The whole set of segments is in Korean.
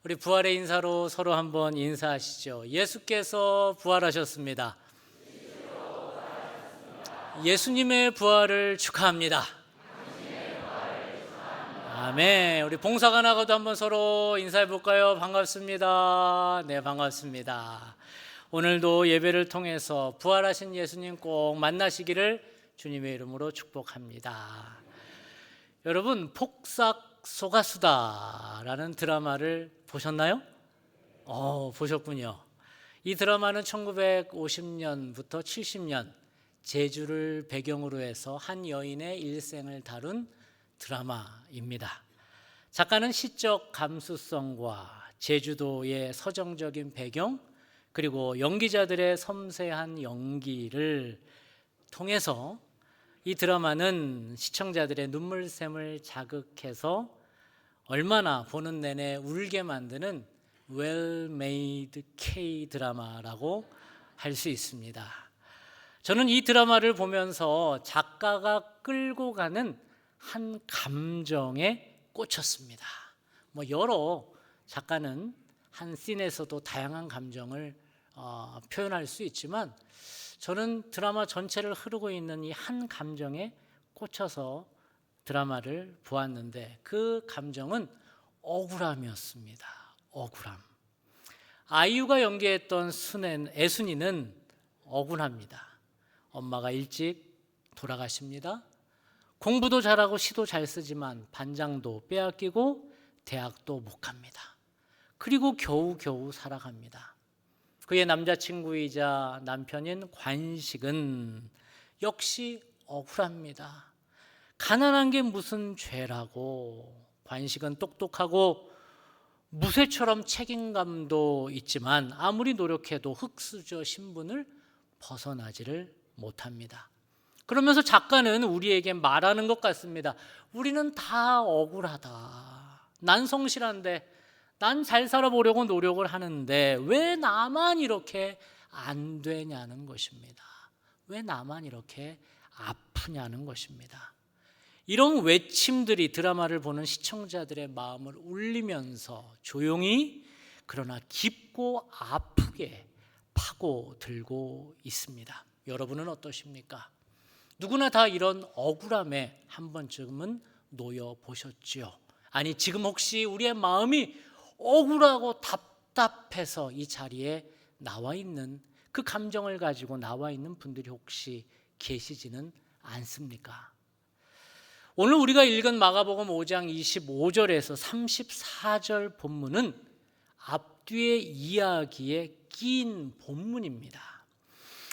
우리 부활의 인사로 서로 한번 인사하시죠. 예수께서 부활하셨습니다. 예수님의 부활을 축하합니다. 아멘. 우리 봉사가 나가도 한번 서로 인사해 볼까요? 반갑습니다. 네, 반갑습니다. 오늘도 예배를 통해서 부활하신 예수님 꼭 만나시기를 주님의 이름으로 축복합니다. 여러분, 폭삭 소가수다라는 드라마를 보셨나요? 보셨군요. 이 드라마는 1950년부터 70년 제주를 배경으로 해서 한 여인의 일생을 다룬 드라마입니다. 작가는 시적 감수성과 제주도의 서정적인 배경, 그리고 연기자들의 섬세한 연기를 통해서 이 드라마는 시청자들의 눈물샘을 자극해서 얼마나 보는 내내 울게 만드는 well-made K-드라마라고 할 수 있습니다. 저는 이 드라마를 보면서 작가가 끌고 가는 한 감정에 꽂혔습니다. 여러 작가는 한 씬에서도 다양한 감정을 표현할 수 있지만 저는 드라마 전체를 흐르고 있는 이 한 감정에 꽂혀서 드라마를 보았는데 그 감정은 억울함이었습니다. 억울함. 아이유가 연기했던 애순이는 억울합니다. 엄마가 일찍 돌아가십니다. 공부도 잘하고 시도 잘 쓰지만 반장도 빼앗기고 대학도 못 갑니다. 그리고 겨우겨우 살아갑니다. 그의 남자친구이자 남편인 관식은 역시 억울합니다. 가난한 게 무슨 죄라고. 관식은 똑똑하고 무쇠처럼 책임감도 있지만 아무리 노력해도 흙수저 신분을 벗어나지를 못합니다. 그러면서 작가는 우리에게 말하는 것 같습니다. 우리는 다 억울하다. 난 성실한데, 난 잘 살아보려고 노력을 하는데 왜 나만 이렇게 안 되냐는 것입니다. 왜 나만 이렇게 아프냐는 것입니다. 이런 외침들이 드라마를 보는 시청자들의 마음을 울리면서 조용히 그러나 깊고 아프게 파고들고 있습니다. 여러분은 어떠십니까? 누구나 다 이런 억울함에 한 번쯤은 놓여 보셨지요. 아니, 지금 혹시 우리의 마음이 억울하고 답답해서 이 자리에 나와 있는 그 감정을 가지고 나와 있는 분들이 혹시 계시지는 않습니까? 오늘 우리가 읽은 마가복음 5장 25절에서 34절 본문은 앞뒤의 이야기에 낀 본문입니다.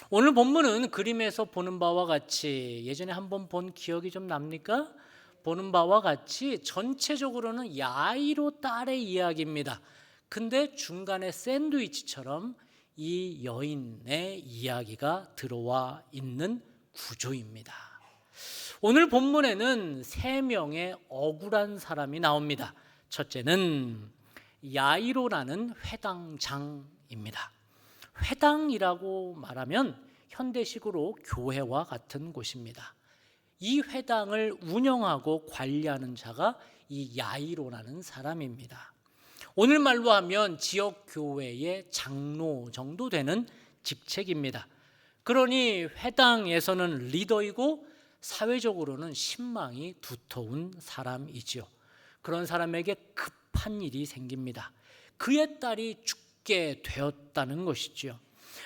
오늘 본문은 그림에서 보는 바와 같이, 예전에 한번 본 기억이 좀 납니까? 보는 바와 같이 전체적으로는 야이로 딸의 이야기입니다. 근데 중간에 샌드위치처럼 이 여인의 이야기가 들어와 있는 구조입니다. 오늘 본문에는 3명의 억울한 사람이 나옵니다. 첫째는 야이로라는 회당장입니다. 회당이라고 말하면 현대식으로 교회와 같은 곳입니다. 이 회당을 운영하고 관리하는 자가 이 야이로라는 사람입니다. 오늘말로 하면 지역 교회의 장로 정도 되는 직책입니다. 그러니 회당에서는 리더이고 사회적으로는 신망이 두터운 사람이지요. 그런 사람에게 급한 일이 생깁니다. 그의 딸이 죽게 되었다는 것이지요.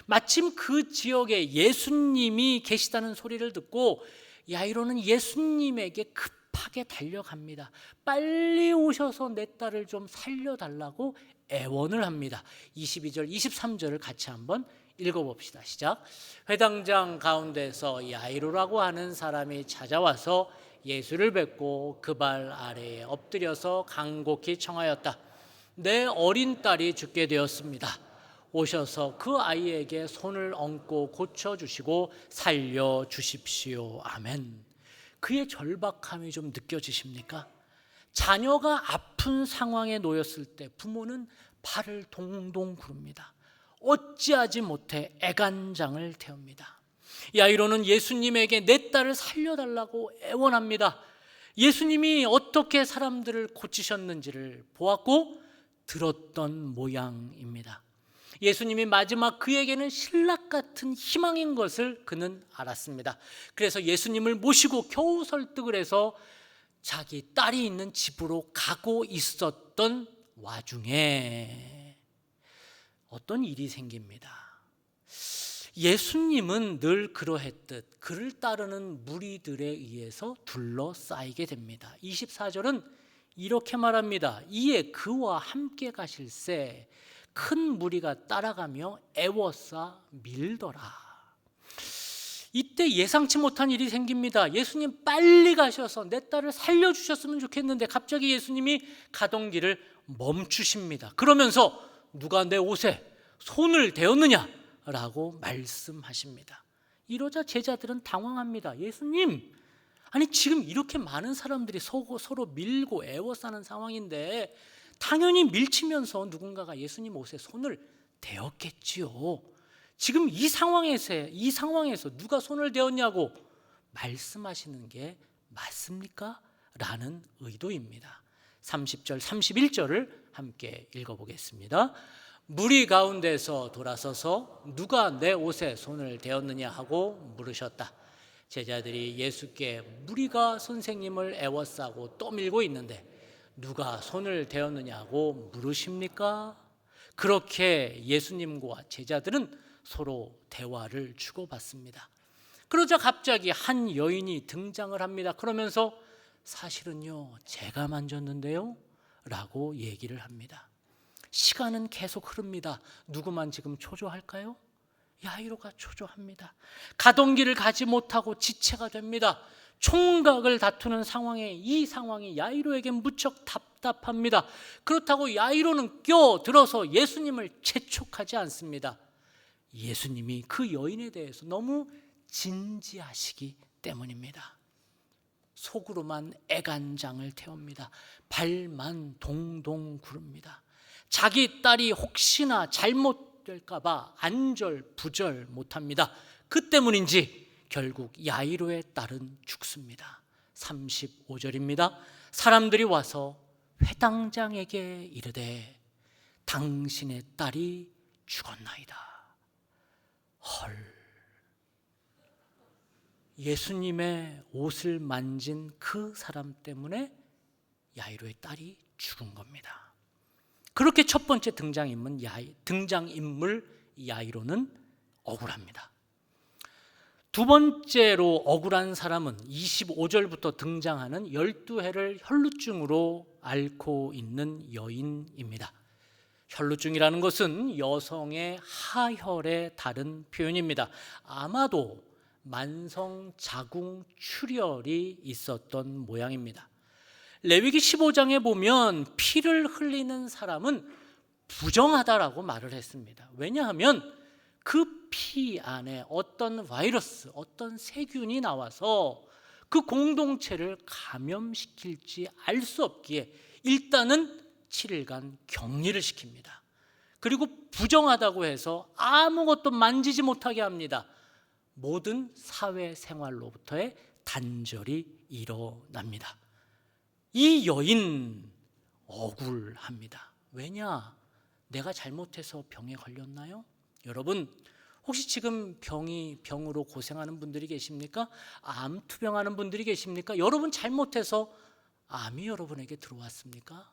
마침 그 지역에 예수님이 계시다는 소리를 듣고 야이로는 예수님에게 급하게 달려갑니다. 빨리 오셔서 내 딸을 좀 살려달라고 애원을 합니다. 22절, 23절을 같이 한번 읽어봅시다. 시작. 회당장 가운데서 야이로라고 하는 사람이 찾아와서 예수를 뵙고 그 발 아래에 엎드려서 간곡히 청하였다. 내 어린 딸이 죽게 되었습니다. 오셔서 그 아이에게 손을 얹고 고쳐주시고 살려주십시오. 아멘. 그의 절박함이 좀 느껴지십니까? 자녀가 아픈 상황에 놓였을 때 부모는 발을 동동 구릅니다. 어찌하지 못해 애간장을 태웁니다. 야이로는 예수님에게 내 딸을 살려달라고 애원합니다. 예수님이 어떻게 사람들을 고치셨는지를 보았고 들었던 모양입니다. 예수님이 마지막 그에게는 신락 같은 희망인 것을 그는 알았습니다. 그래서 예수님을 모시고 겨우 설득을 해서 자기 딸이 있는 집으로 가고 있었던 와중에 어떤 일이 생깁니다. 예수님은 늘 그러했듯 그를 따르는 무리들에 의해서 둘러싸이게 됩니다. 24절은 이렇게 말합니다. 이에 그와 함께 가실새 큰 무리가 따라가며 애워싸 밀더라. 이때 예상치 못한 일이 생깁니다. 예수님 빨리 가셔서 내 딸을 살려주셨으면 좋겠는데 갑자기 예수님이 가던 길을 멈추십니다. 그러면서 누가 내 옷에 손을 대었느냐? 라고 말씀하십니다. 이러자 제자들은 당황합니다. 예수님, 아니 지금 이렇게 많은 사람들이 서로 밀고 애워싸는 상황인데 당연히 밀치면서 누군가가 예수님 옷에 손을 대었겠지요. 지금 이 상황에서 누가 손을 대었냐고 말씀하시는 게 맞습니까? 라는 의도입니다. 30절 31절을 함께 읽어보겠습니다. 무리 가운데서 돌아서서 누가 내 옷에 손을 대었느냐 하고 물으셨다. 제자들이 예수께 무리가 선생님을 애워싸고 떠밀고 있는데 누가 손을 대었느냐고 물으십니까? 그렇게 예수님과 제자들은 서로 대화를 주고받습니다. 그러자 갑자기 한 여인이 등장을 합니다. 그러면서 사실은요 제가 만졌는데요 라고 얘기를 합니다. 시간은 계속 흐릅니다. 누구만 지금 초조할까요? 야이로가 초조합니다. 가던 길을 가지 못하고 지체가 됩니다. 총각을 다투는 이 상황이 야이로에게 무척 답답합니다. 그렇다고 야이로는 껴들어서 예수님을 재촉하지 않습니다. 예수님이 그 여인에 대해서 너무 진지하시기 때문입니다. 속으로만 애간장을 태웁니다. 발만 동동 구릅니다. 자기 딸이 혹시나 잘못될까 봐 안절부절 못합니다. 그 때문인지 결국 야이로의 딸은 죽습니다. 35절입니다. 사람들이 와서 회당장에게 이르되 당신의 딸이 죽었나이다. 헐. 예수님의 옷을 만진 그 사람 때문에 야이로의 딸이 죽은 겁니다. 그렇게 첫 번째 등장인물 야이로는 억울합니다. 두 번째로 억울한 사람은 25절부터 등장하는 12해를 혈루증으로 앓고 있는 여인입니다. 혈루증이라는 것은 여성의 하혈의 다른 표현입니다. 아마도 만성 자궁 출혈이 있었던 모양입니다. 레위기 15장에 보면 피를 흘리는 사람은 부정하다라고 말을 했습니다. 왜냐하면 그 피 안에 어떤 바이러스, 어떤 세균이 나와서 그 공동체를 감염시킬지 알 수 없기에 일단은 7일간 격리를 시킵니다. 그리고 부정하다고 해서 아무것도 만지지 못하게 합니다. 모든 사회생활로부터의 단절이 일어납니다. 이 여인 억울합니다. 왜냐? 내가 잘못해서 병에 걸렸나요? 여러분 혹시 지금 병으로 고생하는 분들이 계십니까? 암 투병하는 분들이 계십니까? 여러분 잘못해서 암이 여러분에게 들어왔습니까?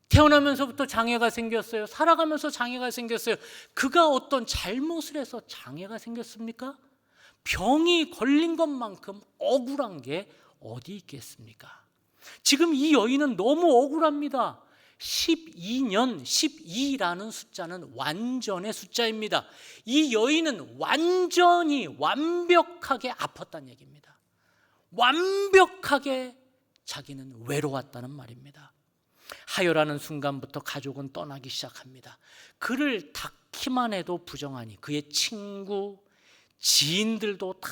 태어나면서부터 장애가 생겼어요. 살아가면서 장애가 생겼어요. 그가 어떤 잘못을 해서 장애가 생겼습니까? 병이 걸린 것만큼 억울한 게 어디 있겠습니까? 지금 이 여인은 너무 억울합니다. 12라는 숫자는 완전의 숫자입니다. 이 여인은 완전히 완벽하게 아팠다는 얘기입니다. 완벽하게 자기는 외로웠다는 말입니다. 하혈하는 순간부터 가족은 떠나기 시작합니다. 그를 닿기만 해도 부정하니 그의 친구, 지인들도 다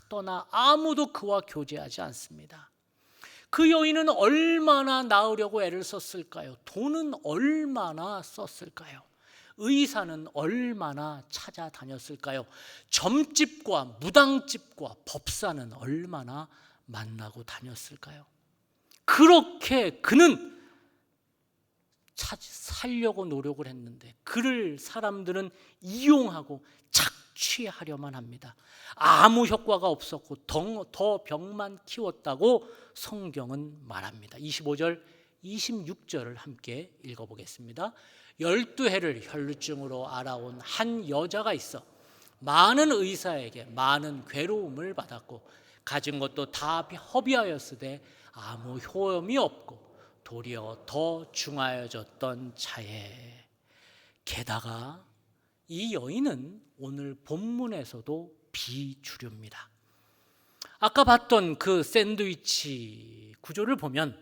떠나 아무도 그와 교제하지 않습니다. 그 여인은 얼마나 나으려고 애를 썼을까요? 돈은 얼마나 썼을까요? 의사는 얼마나 찾아다녔을까요? 점집과 무당집과 법사는 얼마나 만나고 다녔을까요? 그렇게 그는 살려고 노력을 했는데 그를 사람들은 이용하고 착취하려만 합니다. 아무 효과가 없었고 더 병만 키웠다고 성경은 말합니다. 25절 26절을 함께 읽어보겠습니다. 12해를 혈루증으로 알아온 한 여자가 있어 많은 의사에게 많은 괴로움을 받았고 가진 것도 다 허비하였으되 아무 효험이 없고 도리어 더 중하여졌던 차에 게다가 이 여인은 오늘 본문에서도 비주류입니다. 아까 봤던 그 샌드위치 구조를 보면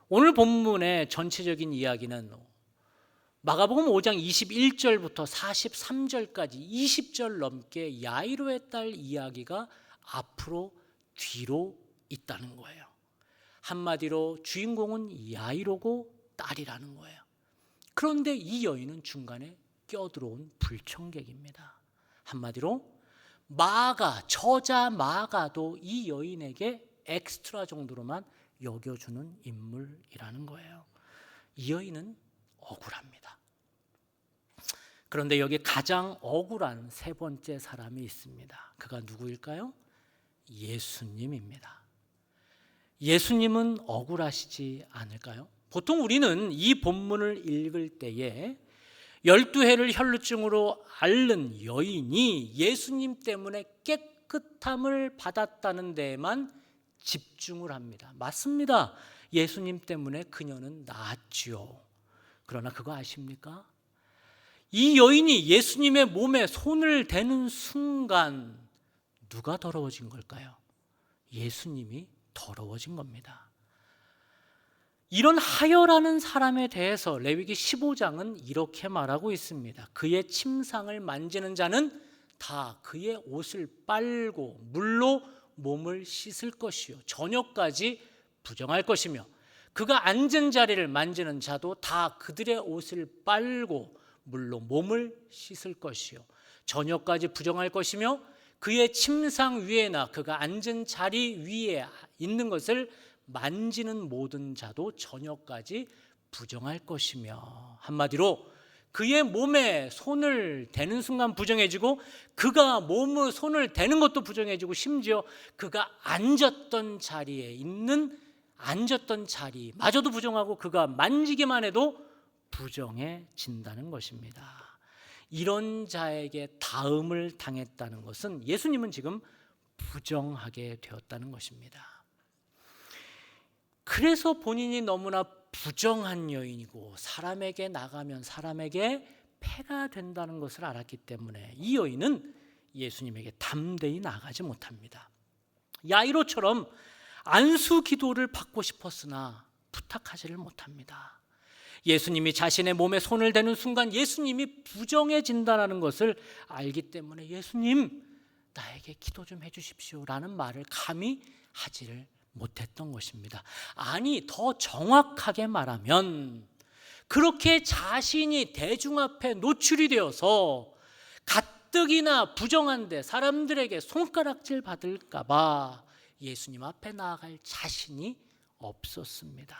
오늘 본문의 전체적인 이야기는 마가복음 5장 21절부터 43절까지 20절 넘게 야이로의 딸 이야기가 앞으로 뒤로 있다는 거예요. 한마디로 주인공은 야이로고 딸이라는 거예요. 그런데 이 여인은 중간에 껴들어온 불청객입니다. 한마디로 저자 마가도 이 여인에게 엑스트라 정도로만 여겨주는 인물이라는 거예요. 이 여인은 억울합니다. 그런데 여기 가장 억울한 세 번째 사람이 있습니다. 그가 누구일까요? 예수님입니다. 예수님은 억울하시지 않을까요? 보통 우리는 이 본문을 읽을 때에 12해를 혈루증으로 앓는 여인이 예수님 때문에 깨끗함을 받았다는 데에만 집중을 합니다. 맞습니다. 예수님 때문에 그녀는 나았지요. 그러나 그거 아십니까? 이 여인이 예수님의 몸에 손을 대는 순간 누가 더러워진 걸까요? 예수님이 더러워진 겁니다. 이런 하여라는 사람에 대해서 레위기 15장은 이렇게 말하고 있습니다. 그의 침상을 만지는 자는 다 그의 옷을 빨고 물로 몸을 씻을 것이요 저녁까지 부정할 것이며 그가 앉은 자리를 만지는 자도 다 그들의 옷을 빨고 물로 몸을 씻을 것이요 저녁까지 부정할 것이며 그의 침상 위에나 그가 앉은 자리 위에 있는 것을 만지는 모든 자도 저녁까지 부정할 것이며 한마디로 그의 몸에 손을 대는 순간 부정해지고 그가 몸에 손을 대는 것도 부정해지고 심지어 그가 앉았던 자리마저도 부정하고 그가 만지기만 해도 부정해진다는 것입니다. 이런 자에게 다음을 당했다는 것은 예수님은 지금 부정하게 되었다는 것입니다. 그래서 본인이 너무나 부정한 여인이고 사람에게 나가면 사람에게 폐가 된다는 것을 알았기 때문에 이 여인은 예수님에게 담대히 나가지 못합니다. 야이로처럼 안수 기도를 받고 싶었으나 부탁하지를 못합니다. 예수님이 자신의 몸에 손을 대는 순간 예수님이 부정해진다는 것을 알기 때문에 예수님 나에게 기도 좀 해주십시오 라는 말을 감히 하지를 못했던 것입니다. 아니 더 정확하게 말하면 그렇게 자신이 대중 앞에 노출이 되어서 가뜩이나 부정한데 사람들에게 손가락질 받을까 봐 예수님 앞에 나아갈 자신이 없었습니다.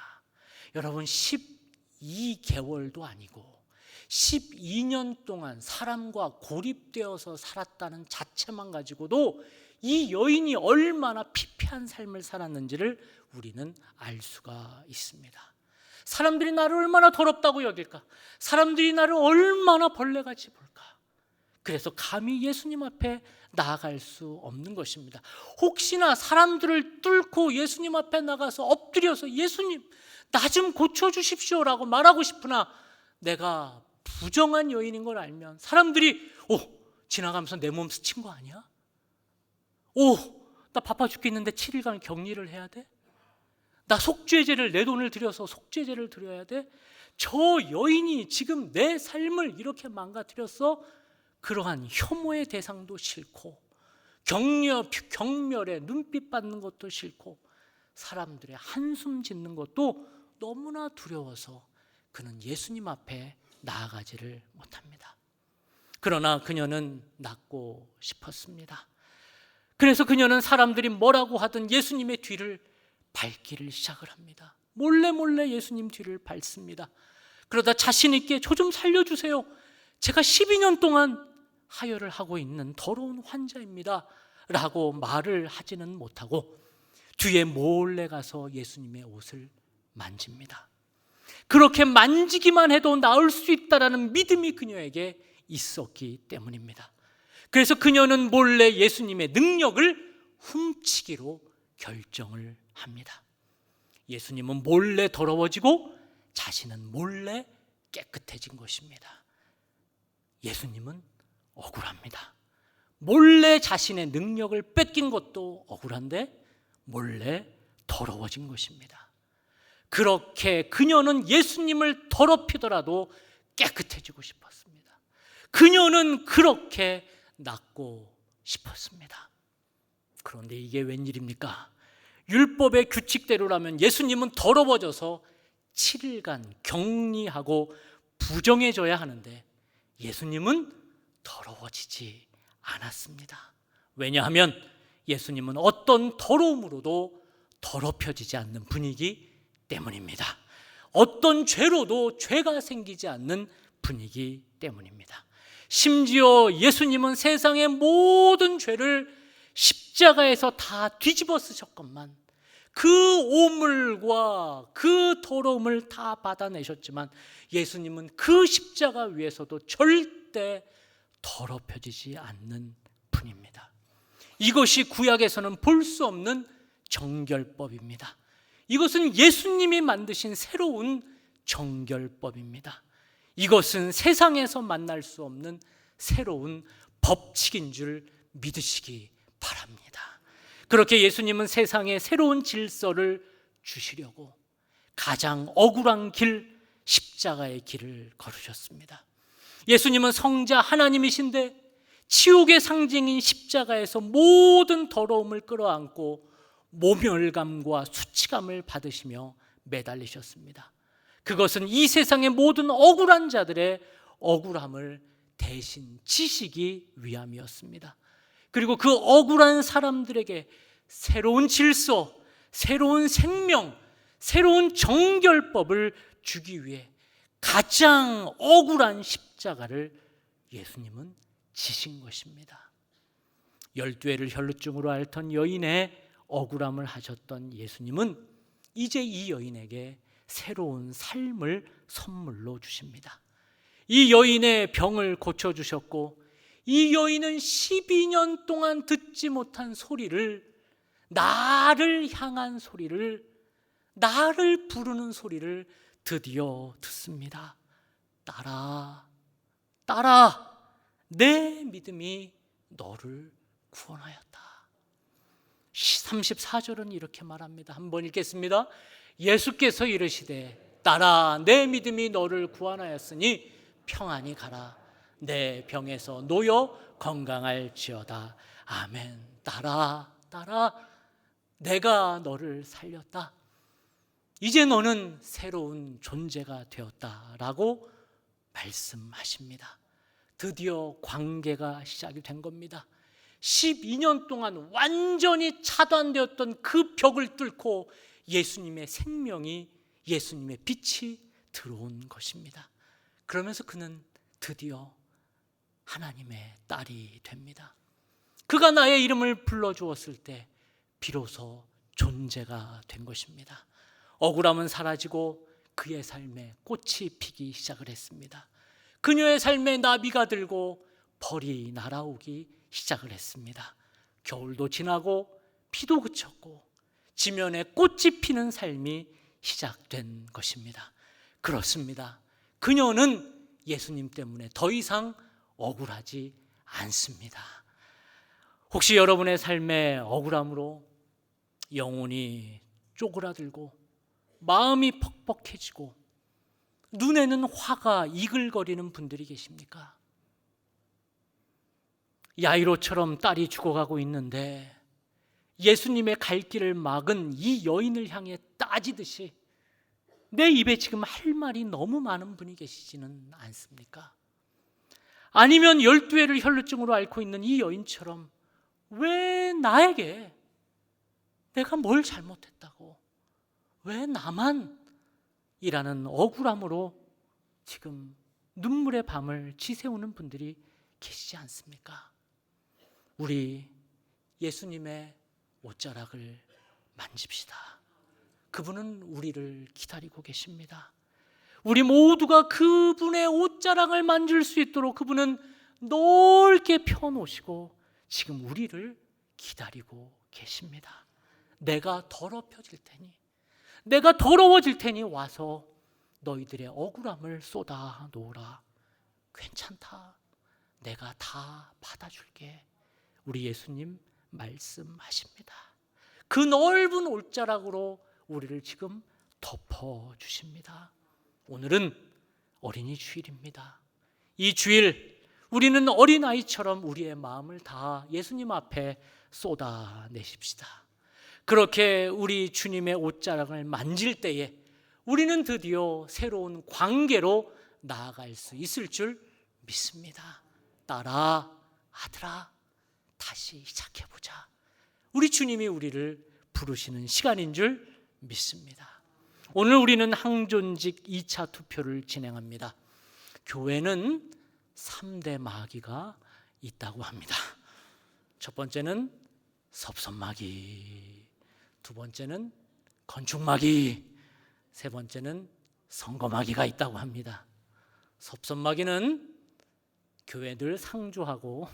여러분 12개월도 아니고 12년 동안 사람과 고립되어서 살았다는 자체만 가지고도 이 여인이 얼마나 피폐한 삶을 살았는지를 우리는 알 수가 있습니다. 사람들이 나를 얼마나 더럽다고 여길까? 사람들이 나를 얼마나 벌레같이 볼까? 그래서 감히 예수님 앞에 나아갈 수 없는 것입니다. 혹시나 사람들을 뚫고 예수님 앞에 나가서 엎드려서 예수님 나 좀 고쳐주십시오라고 말하고 싶으나 내가 부정한 여인인 걸 알면 사람들이 지나가면서 내 몸 스친 거 아니야? 나 바빠 죽겠는데 7일간 격리를 해야 돼? 나 속죄제를 내 돈을 들여서 속죄제를 드려야 돼? 저 여인이 지금 내 삶을 이렇게 망가뜨렸어? 그러한 혐오의 대상도 싫고 경멸에 눈빛 받는 것도 싫고 사람들의 한숨 짓는 것도 너무나 두려워서 그는 예수님 앞에 나아가지를 못합니다. 그러나 그녀는 낫고 싶었습니다. 그래서 그녀는 사람들이 뭐라고 하든 예수님의 뒤를 밟기를 시작을 합니다. 몰래 예수님 뒤를 밟습니다. 그러다 자신 있게 저 좀 살려주세요. 제가 12년 동안 하혈을 하고 있는 더러운 환자입니다 라고 말을 하지는 못하고 뒤에 몰래 가서 예수님의 옷을 만집니다. 그렇게 만지기만 해도 나을 수 있다라는 믿음이 그녀에게 있었기 때문입니다. 그래서 그녀는 몰래 예수님의 능력을 훔치기로 결정을 합니다. 예수님은 몰래 더러워지고 자신은 몰래 깨끗해진 것입니다. 예수님은 억울합니다. 몰래 자신의 능력을 뺏긴 것도 억울한데 몰래 더러워진 것입니다. 그렇게 그녀는 예수님을 더럽히더라도 깨끗해지고 싶었습니다. 그녀는 그렇게 낫고 싶었습니다. 그런데 이게 웬일입니까? 율법의 규칙대로라면 예수님은 더러워져서 7일간 격리하고 부정해져야 하는데 예수님은 더러워지지 않았습니다. 왜냐하면 예수님은 어떤 더러움으로도 더럽혀지지 않는 분이기 때문입니다. 어떤 죄로도 죄가 생기지 않는 분이기 때문입니다. 심지어 예수님은 세상의 모든 죄를 십자가에서 다 뒤집어 쓰셨건만 그 오물과 그 더러움을 다 받아내셨지만 예수님은 그 십자가 위에서도 절대 더럽혀지지 않는 분입니다. 이것이 구약에서는 볼 수 없는 정결법입니다. 이것은 예수님이 만드신 새로운 정결법입니다. 이것은 세상에서 만날 수 없는 새로운 법칙인 줄 믿으시기 바랍니다. 그렇게 예수님은 세상에 새로운 질서를 주시려고 가장 억울한 길, 십자가의 길을 걸으셨습니다. 예수님은 성자 하나님이신데 지옥의 상징인 십자가에서 모든 더러움을 끌어안고 모멸감과 수치감을 받으시며 매달리셨습니다. 그것은 이 세상의 모든 억울한 자들의 억울함을 대신 지시기 위함이었습니다. 그리고 그 억울한 사람들에게 새로운 질서, 새로운 생명, 새로운 정결법을 주기 위해 가장 억울한 십자가를 예수님은 지신 것입니다. 12회를 혈루증으로 앓던 여인의 억울함을 하셨던 예수님은 이제 이 여인에게 새로운 삶을 선물로 주십니다. 이 여인의 병을 고쳐주셨고 이 여인은 12년 동안 듣지 못한 소리를, 나를 향한 소리를, 나를 부르는 소리를 드디어 듣습니다. 딸아, 딸아, 내 믿음이 너를 구원하였다. 34절은 이렇게 말합니다. 한번 읽겠습니다. 예수께서 이르시되 딸아, 내 믿음이 너를 구원하였으니 평안히 가라. 내 병에서 놓여 건강할지어다. 아멘. 딸아, 딸아, 내가 너를 살렸다. 이제 너는 새로운 존재가 되었다라고 말씀하십니다. 드디어 관계가 시작이 된 겁니다. 12년 동안 완전히 차단되었던 그 벽을 뚫고 예수님의 생명이, 예수님의 빛이 들어온 것입니다. 그러면서 그는 드디어 하나님의 딸이 됩니다. 그가 나의 이름을 불러주었을 때 비로소 존재가 된 것입니다. 억울함은 사라지고 그의 삶에 꽃이 피기 시작을 했습니다. 그녀의 삶에 나비가 들고 벌이 날아오기 시작을 했습니다. 겨울도 지나고 비도 그쳤고 지면에 꽃이 피는 삶이 시작된 것입니다. 그렇습니다. 그녀는 예수님 때문에 더 이상 억울하지 않습니다. 혹시 여러분의 삶에 억울함으로 영혼이 쪼그라들고 마음이 퍽퍽해지고 눈에는 화가 이글거리는 분들이 계십니까? 야이로처럼 딸이 죽어가고 있는데 예수님의 갈 길을 막은 이 여인을 향해 따지듯이 내 입에 지금 할 말이 너무 많은 분이 계시지는 않습니까? 아니면 12회를 혈루증으로 앓고 있는 이 여인처럼 왜 나에게 내가 뭘 잘못했다고, 왜 나만 이라는 억울함으로 지금 눈물의 밤을 지새우는 분들이 계시지 않습니까? 우리 예수님의 옷자락을 만집시다. 그분은 우리를 기다리고 계십니다. 우리 모두가 그분의 옷자락을 만질 수 있도록 그분은 넓게 펴놓으시고 지금 우리를 기다리고 계십니다. 내가 더럽혀질 테니, 내가 더러워질 테니 와서 너희들의 억울함을 쏟아 놓으라. 괜찮다. 내가 다 받아줄게. 우리 예수님 말씀하십니다. 그 넓은 옷자락으로 우리를 지금 덮어주십니다. 오늘은 어린이 주일입니다. 이 주일 우리는 어린아이처럼 우리의 마음을 다 예수님 앞에 쏟아내십시다. 그렇게 우리 주님의 옷자락을 만질 때에 우리는 드디어 새로운 관계로 나아갈 수 있을 줄 믿습니다. 딸아, 아들아, 다시 시작해보자. 우리 주님이 우리를 부르시는 시간인 줄 믿습니다. 오늘 우리는 항존직 2차 투표를 진행합니다. 교회는 3대 마귀가 있다고 합니다. 첫 번째는 섭섭마귀, 두 번째는 건축마귀, 세 번째는 선거마귀가 있다고 합니다. 섭섭마귀는 교회 늘 상주하고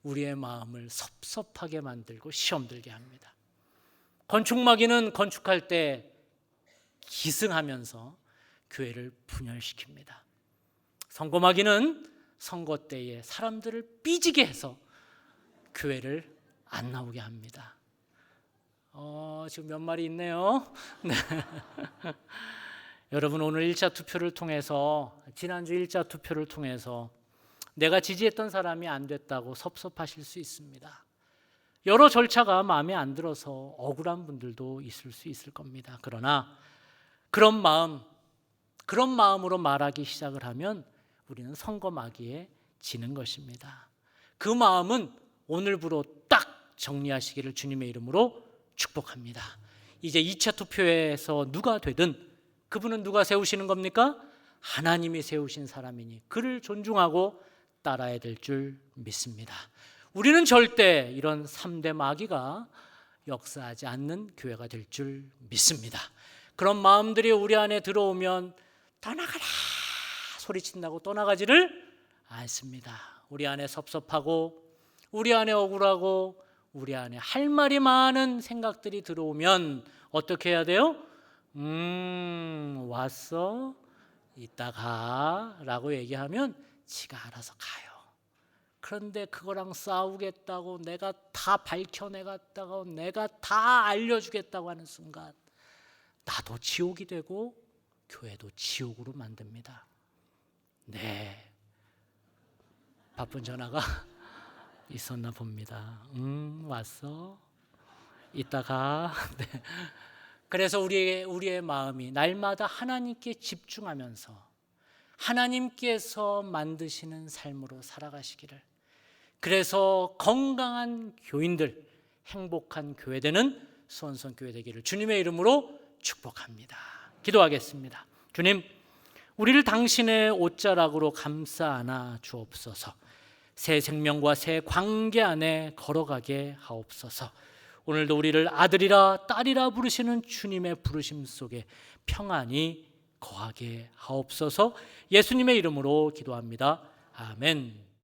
우리의 마음을 섭섭하게 만들고 시험 들게 합니다. 건축마귀는 건축할 때 기승하면서 교회를 분열시킵니다. 선거마귀는 선거 때에 사람들을 삐지게 해서 교회를 안 나오게 합니다. 지금 몇 마리 있네요. 네. 여러분, 오늘 1차 투표를 통해서, 지난주 1차 투표를 통해서 내가 지지했던 사람이 안 됐다고 섭섭하실 수 있습니다. 여러 절차가 마음에 안 들어서 억울한 분들도 있을 수 있을 겁니다. 그러나 그런 마음으로 말하기 시작을 하면 우리는 선거마귀에 지는 것입니다. 그 마음은 오늘부로 딱 정리하시기를 주님의 이름으로 축복합니다. 이제 2차 투표에서 누가 되든 그분은 누가 세우시는 겁니까? 하나님이 세우신 사람이니 그를 존중하고 따라야 될 줄 믿습니다. 우리는 절대 이런 3대 마귀가 역사하지 않는 교회가 될 줄 믿습니다. 그런 마음들이 우리 안에 들어오면 떠나가라 소리친다고 떠나가지를 않습니다. 우리 안에 섭섭하고 우리 안에 억울하고 우리 안에 할 말이 많은 생각들이 들어오면 어떻게 해야 돼요? 왔어? 이따가 라고 얘기하면 지가 알아서 가요. 그런데 그거랑 싸우겠다고 내가 다 밝혀내겠다고 내가 다 알려주겠다고 하는 순간 나도 지옥이 되고 교회도 지옥으로 만듭니다. 네, 바쁜 전화가 있었나 봅니다. 왔어? 이따가. 네. 그래서 우리의 마음이 날마다 하나님께 집중하면서 하나님께서 만드시는 삶으로 살아가시기를, 그래서 건강한 교인들, 행복한 교회되는 수원성교회 되기를 주님의 이름으로 축복합니다. 기도하겠습니다. 주님, 우리를 당신의 옷자락으로 감싸 안아 주옵소서. 새 생명과 새 관계 안에 걸어가게 하옵소서. 오늘도 우리를 아들이라 딸이라 부르시는 주님의 부르심 속에 평안히 거하게 하옵소서. 예수님의 이름으로 기도합니다. 아멘.